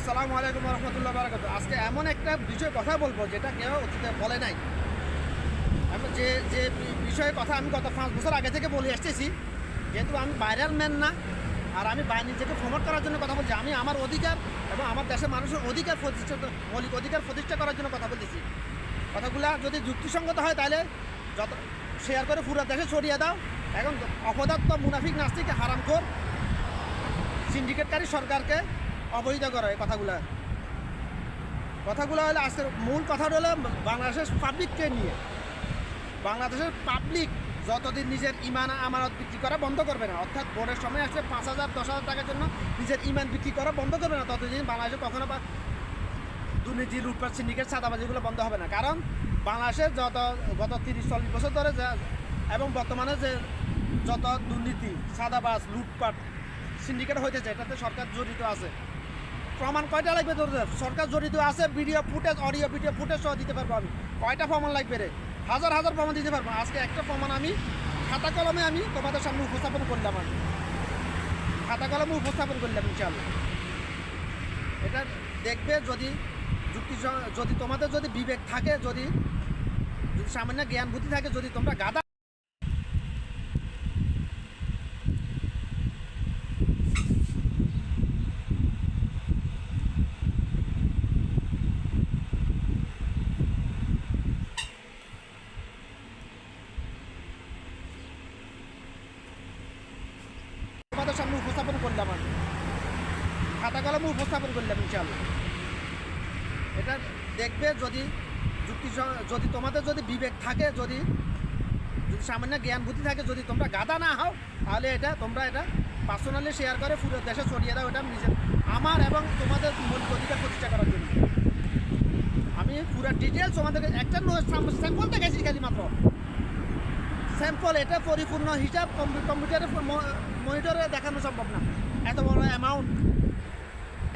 আসসালামু আলাইকুম রহমতুল্লাহ বারাকাতুহু। আজকে এমন একটা বিষয়ে কথা বলবো যেটা কেউ অতীতে বলে নাই। আমি যে যে বিষয়ে কথা আমি গত 5 বছর আগে থেকে বলে আসতেছি, যেহেতু আমি ভাইরাল ম্যান না, আর আমি নিজেকে প্রমোট করার জন্য কথা বলছি। আমি আমার অধিকার এবং আমার দেশের মানুষের অধিকার প্রতিষ্ঠা, মৌলিক অধিকার প্রতিষ্ঠা করার জন্য কথা বলতেছি। কথাগুলো যদি যুক্তিসঙ্গত হয় তাহলে যত শেয়ার করে পুরো দেশে ছড়িয়ে দাও। এখন অপদার্থ মুনাফিক নাস্তিক হারামখোর সিন্ডিকেটকারী সরকারকে অবহিত করো। এই কথাগুলো হলে আজকের মূল কথাটা হলো বাংলাদেশের পাবলিককে নিয়ে। বাংলাদেশের পাবলিক যতদিন নিজের ইমান আমানত বিক্রি করা বন্ধ করবে না, অর্থাৎ ভোটের সময় আসলে 5,000 10,000 টাকার জন্য নিজের ইমান বিক্রি করা বন্ধ করবে না, ততদিন বাংলাদেশে কখনো দুর্নীতি, লুটপাট, সিন্ডিকেট, চাঁদাবাজিগুলো বন্ধ হবে না। কারণ বাংলাদেশের গত 30-40 বছর ধরে এবং বর্তমানে যে যত দুর্নীতি, চাঁদাবাজ, লুটপাট, সিন্ডিকেট হইতেছে, এটাতে সরকার জড়িত আছে। প্রমাণ কয়টা লাগবে? তোর সরকার জড়িত আছে, video footage, audio video footage সহ দিতে পারবো আমি। কয়টা প্রমাণ লাগবে রে? হাজার হাজার প্রমাণ দিতে পারবো। আজকে একটা প্রমাণ আমি খাতা কলমে আমি তোমাদের সামনে উপস্থাপন করলাম। আমি খাতা কলমে উপস্থাপন করলাম ইনশাআল্লাহ। এটা দেখবে যদি যদি তোমাদের যদি বিবেক থাকে, যদি সামান্য জ্ঞান বুদ্ধি থাকে, যদি তোমরা গাদা তোমাদের সামনে উপস্থাপন করলাম। আমি খাতা কলমে উপস্থাপন করলাম ইনশাআল্লাহ। এটা দেখবে যদি যদি তোমাদের যদি বিবেক থাকে, যদি সামান্য জ্ঞান বুদ্ধি থাকে, যদি তোমরা গাদা না হও, তাহলে তোমরা এটা পার্সোনালি শেয়ার করে পুরো দেশে ছড়িয়ে দাও। এটা নিজের আমার এবং তোমাদের মৌলিক অধিকার প্রতিষ্ঠা করার জন্য। আমি পুরো ডিটেলস তোমাদেরকে একটা স্যাম্পল দেখেছি, খালি মাত্র স্যাম্পল। এটা পরিপূর্ণ হিসাব কম্পিউটারে মনিটরে দেখানো সম্ভব না। এত বড় অ্যামাউন্ট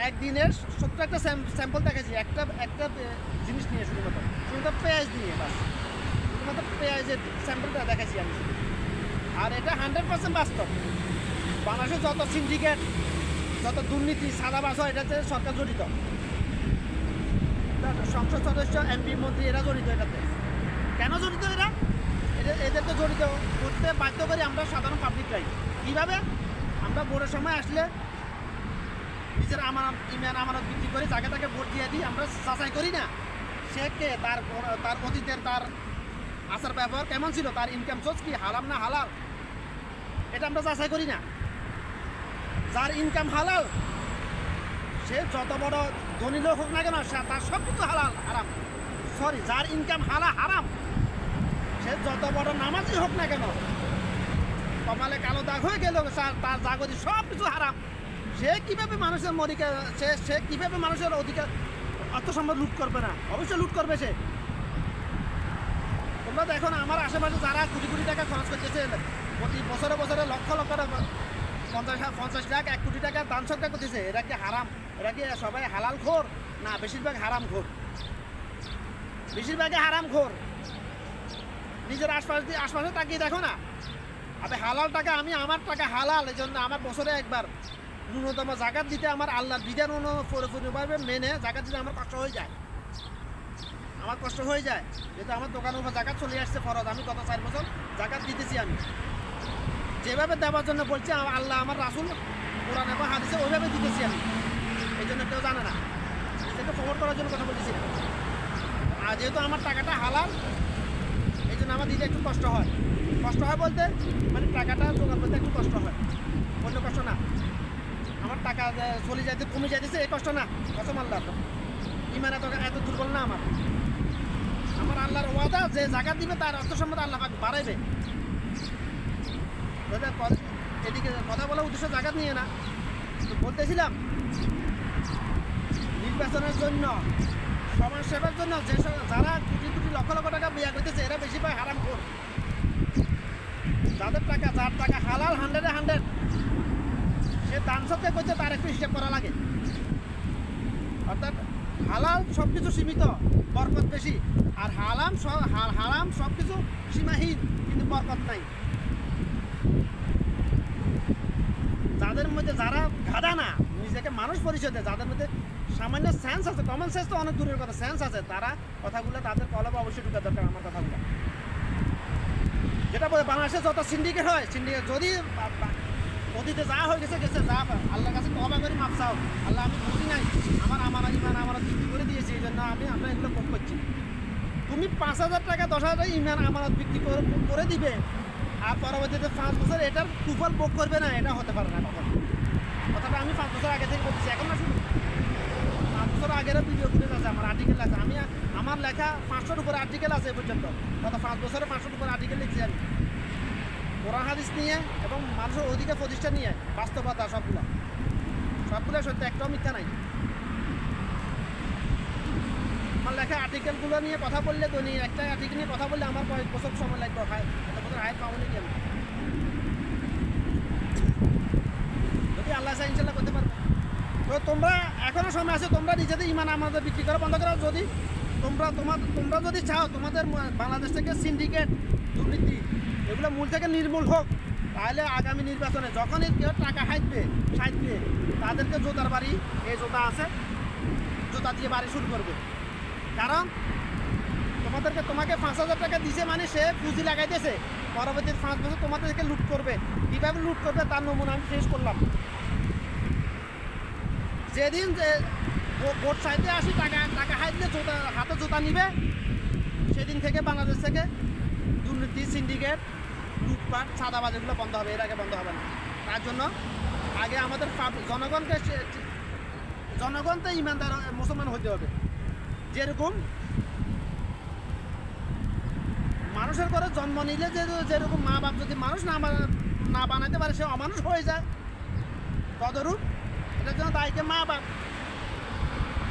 একদিনের 70টা স্যাম্পল দেখেছি। একটা জিনিস নিয়ে শুধুমাত্র পেঁয়াজ নিয়ে, বাস শুধুমাত্র পেঁয়াজের স্যাম্পলটা দেখেছি আমি। আর এটা 100% বাস্তব। বাংলাদেশের যত সিন্ডিকেট, যত দুর্নীতি, সাদাবাজ হয়, এটাতে সরকার জড়িত। সংসদ সদস্য, এমপি, মন্ত্রী এরা জড়িত এটাতে। কেন জড়িত এদেরকে জড়িত করতে বাধ্য করি আমরা সাধারণ পাবলিকরাই। কীভাবে? আমরা ভোটের সময় আসলে নিজের ইমান আমানত বিক্রি করে যাকে তাকে ভোট দিয়ে দিই। আমরা যাচাই করি না সে কে, তার অতীতের তার আচার ব্যবহার কেমন ছিল, তার ইনকাম সোর্স কি, হালাল না হালাল, এটা আমরা যাচাই করি না। যার ইনকাম হালাল, সে যত বড় ধনী লোক হোক না কেন, তার সব কিছু হালাল হারাম। সরি, যার ইনকাম হারাম, সে যত বড় নামাজি হোক না কেন, কপালে কালো দাগ হয়ে গেল, তার জাগতি সব কিছু হারাম। সে কীভাবে মানুষের সে কীভাবে মানুষের অধিকার অর্থ সম্পদ লুট করবে না? অবশ্যই লুট করবে সে। তোমরা দেখো না, আমার আশেপাশে যারা কোটি কোটি টাকা খরচ করতেছে, প্রতি বছরে বছরে লক্ষ লক্ষ টাকা, 50 লাখ 1 কোটি টাকা দান সরকার করতেছে, এরা কি হারাম? এরা কি সবাই হালাল খোর? না, বেশিরভাগ হারাম খোর। বেশিরভাগই হারাম খোর। নিজের আশপাশে তাকিয়ে দেখো না। আপনি হালাল টাকা, আমার টাকা হালাল, এই জন্য আমার বছরে একবার ন্যূনতম জাকাত দিতে, আমার আল্লাহর বিধান পরিপূর্ণভাবে মেনে জাকাত দিতে আমার কষ্ট হয়ে যায়। যেহেতু আমার দোকানের উপর জাকাত চলে আসছে ফরজ। আমি গত 4 বছর জাকাত দিতেছি। আমি যেভাবে দেওয়ার জন্য বলছি আল্লাহ, আমার রাসূল কোরআন এবং হাদিসে, ওইভাবে দিতেছি আমি। এই জন্য কেউ জানে না, নিজেকে প্রমোট করার জন্য কথা বলতেছি না। আর যেহেতু আমার টাকাটা হালাল, এই জন্য আমার দিতে একটু কষ্ট হয় বলতে মানে টাকাটা জোগাড় করতে একটু কষ্ট হয়, অন্য কষ্ট না। আমার টাকা চলে যাইতে, কমে যাইতেছে, এই কষ্ট না। কসম আল্লাহ, ইমান এত দুর্বল না আমার আল্লাহর ওয়াদা, যে জাকাত দিবে তার অর্থ সম্পদ আল্লাহ বাড়াইবে। এদিকে কথা বলার উদ্দেশ্য জাকাত নিয়ে না, তো বলতেছিলাম নির্বাচনের জন্য, সমাজ সেবার জন্য যারা কোটি কোটি লক্ষ লক্ষ টাকা ব্যয় করতেছে, এরা বেশিরভাগ হারাম খোর। যার টাকা হালাল 100-এ 100, সে দান সত্যি করছে, তার একটু হিসাব করা লাগে। অর্থাৎ হালাল সব কিছু সীমিত, বরকত বেশি, আর হারাম সব কিছু সীমাহীন, কিন্তু বরকত নাই। যাদের মধ্যে যারা গাদা না, নিজেকে মানুষ পরিষদে যাদের মধ্যে সামান্য সেন্স আছে, কমন সেন্স তো অনেক দূরের কথা, সেন্স আছে, তারা কথাগুলো তাদের কলবে অবশ্যই ঢুকা দরকার আমার কথাগুলো। যেটা বলে বাংলাদেশে যত সিন্ডিকেট হয়, সিন্ডিকেট যদি অতীতে যা হয়ে গেছে গেছে, যা আল্লাহর কাছে তওবা করি, মাপ চাও, আল্লাহ আমি বুঝি নাই, আমার ইমান আমার বিক্রি করে দিয়েছি, এই জন্য আমরা এগুলো ভোগ করছি। তুমি 5,000 টাকা 10,000 টাকা ইমান আমানত বিক্রি করে দিবে, আর পরবর্তীতে 5 বছর এটার কুফল ভোগ করবে না, এটা হতে পারে না কখন। কথাটা আমি 5 বছর আগে থেকে বলছি, এখন না শুনুন, 5 বছর আগেরও ভিডিও ফুটেজ আছে, আমার আর্টিকেল আছে, আমার লেখা 500-র উপরে আর্টিকেল আছে এ পর্যন্ত, গত 5 বছরে 500-র উপরে আর্টিকেল লিখছি আমি, কোরআন হাদিস নিয়ে এবং মানুষের অধিকার প্রতিষ্ঠা নিয়ে, বাস্তবতা সবগুলো সত্য, একটাও মিথ্যা নাই। আমার লেখা আর্টিকেলগুলো নিয়ে কথা বললে দৈনিক একটা আর্টিকেল নিয়ে কথা বললে আমার কয়েক বছর সময় লাগবে, এত বছর হায়াত পাবো নাকি আমি, যদি আল্লাহ চাই ইনশাল্লাহ করতে পারবো। তো তোমরা এখনও সময় আছে, তোমরা নিজেদের ইমান আমাদের বিক্রি করা বন্ধ করো। যদি তোমরা যদি চাও তোমাদের বাংলাদেশ থেকে সিন্ডিকেট, দুর্নীতি এগুলো মূল থেকে নির্মূল হোক, তাহলে আগামী নির্বাচনে যখনই কেউ টাকা হাঁটবে তাদেরকে জোতার বাড়ি, এই জোতা আছে, জোতা দিয়ে বাড়ি শুরু করবে। কারণ তোমাকে 5,000 টাকা দিছে মানে সে পুঁজি লাগাইতেছে, পরবর্তী 5 বছর তোমাদেরকে লুট করবে। কীভাবে লুট করবে তার নমুনা আমি শেষ করলাম। যেদিন যে ভোট চাইতে আসি টাকা হাইতে হাতে জুতা নিবে, সেদিন থেকে বাংলাদেশ থেকে দুর্নীতি, সিন্ডিকেট, লুটপাট, চাঁদাবাজ এগুলো বন্ধ হবে, এর আগে বন্ধ হবে না। তার জন্য আগে আমাদের জনগণকে ইমানদার মুসলমান হতে হবে। যেরকম মানুষের ঘরে জন্ম নিলে যেরকম মা বাপ যদি মানুষ না বানাইতে পারে সে অমানুষ হয়ে যায়, তদরূপ এটার জন্য দায়ীকে মা বাপ।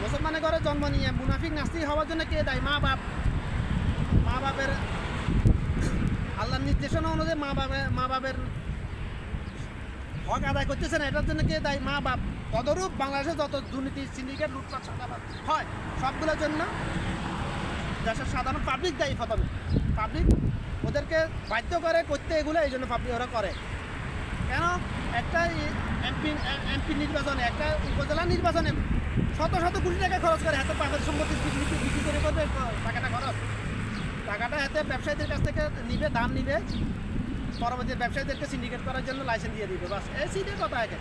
মুসলমানের ঘরে জন্ম নিয়ে মুনাফিক নাস্তিক হওয়ার জন্য কে দায়ী? মা বাপের আল্লাহর নির্দেশনা অনুযায়ী মা বাপের হক আদায় করতেছে না, এটার জন্য কে দায়ী? মা বাপ। তদরূপ বাংলাদেশে যত দুর্নীতি, সিন্ডিকেট, লুটপাট, চাঁদাবাজ হয় সবগুলোর জন্য দেশের সাধারণ পাবলিক দায়ী। প্রথমে পাবলিক ওদেরকে বাধ্য করতে এগুলো, এই জন্য পাবলিক ওরা করে। কেন একটা এমপি নির্বাচনে, একটা উপজেলা নির্বাচনে শত কোটি টাকা খরচ করে, হাতে পাখের সম্পত্তি বিক্রি করে করবে, টাকাটা হাতে ব্যবসায়ীদের কাছ থেকে নিবে, দাম নিবে, পরবর্তী ব্যবসায়ীদেরকে সিন্ডিকেট করার জন্য লাইসেন্স দিয়ে দিবে, বাস এই সিটে কথা একে।